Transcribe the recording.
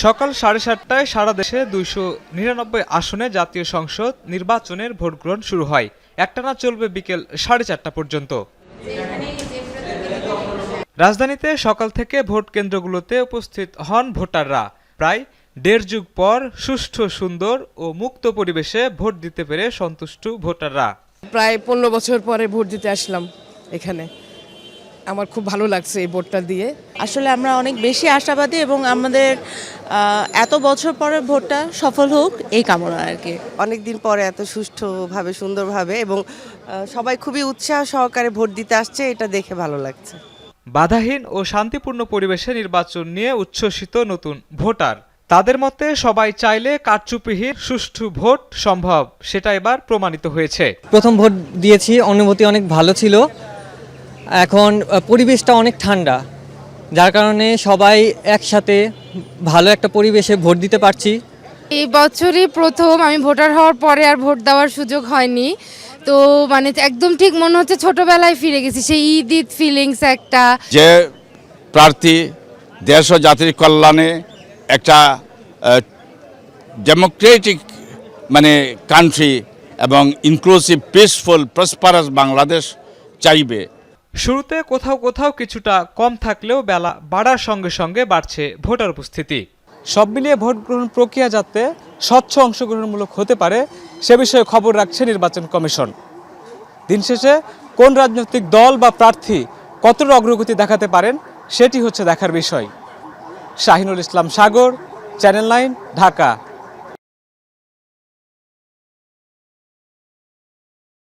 সকাল 7:30টায় সারা দেশে 299 আসনে জাতীয় সংসদ নির্বাচনের ভোট গ্রহণ শুরু হয়। একটানা চলবে বিকেল 4:30টা পর্যন্ত। রাজধানীতে সকাল থেকে ভোট কেন্দ্রগুলোতে উপস্থিত হন ভোটাররা। প্রায় দেড় যুগ পর সুষ্ঠু, সুন্দর ও মুক্ত পরিবেশে ভোট দিতে পেরে সন্তুষ্ট ভোটাররা। প্রায় 15 বছর পরে ভোট দিতে আসলাম এখানে। আমার খুব ভালো লাগছে এই ভোটটা দিয়ে। আসলে আমরা অনেক বেশি আশাবাদী এবং আমাদের এত বছর পরে ভোটটা সফল হোক এই কামনা আর কি। অনেকদিন পরে এত সুষ্ঠুভাবে, সুন্দরভাবে এবং সবাই খুবই উৎসাহ সহকারে ভোট দিতে আসছে, এটা দেখে ভালো লাগছে। বাধাহীন ও শান্তিপূর্ণ পরিবেশে নির্বাচন নিয়ে উচ্ছ্বসিত নতুন ভোটার। তাদের মতে সবাই চাইলে কারচুপিহীন সুষ্ঠু ভোট সম্ভব, সেটা এবার প্রমাণিত হয়েছে। প্রথম ভোট দিয়েছি, অনুভূতি অনেক ভালো ছিল। এখন পরিবেশটা অনেক ঠান্ডা, যার কারণে সবাই একসাথে ভালো একটা পরিবেশে ভোট দিতে পারছি। এই বছরই প্রথম আমি ভোটার হওয়ার পরে আর ভোট দেওয়ার সুযোগ হয়নি, তো মানে একদম ঠিক মনে হচ্ছে ছোটবেলায় ফিরে গেছি, সেই ঈদ ফিলিংস একটা। যে প্রার্থী দেশ ও জাতির কল্যাণে একটা ডেমোক্রেটিক কান্ট্রি এবং ইনক্লুসিভ, পিসফুল, প্রসপারাস বাংলাদেশ চাইবে। শুরুতে কোথাও কোথাও কিছুটা কম থাকলেও বেলা বাড়ার সঙ্গে সঙ্গে বাড়ছে ভোটার উপস্থিতি। সব মিলিয়ে ভোট গ্রহণ প্রক্রিয়া যাতে স্বচ্ছ, অংশগ্রহণমূলক হতে পারে সে বিষয়ে খবর রাখছে নির্বাচন কমিশন। দিন শেষে কোন রাজনৈতিক দল বা প্রার্থী কতটা অগ্রগতি দেখাতে পারেন সেটি হচ্ছে দেখার বিষয়। শাহিনুল ইসলাম সাগর, চ্যানেল 9, ঢাকা।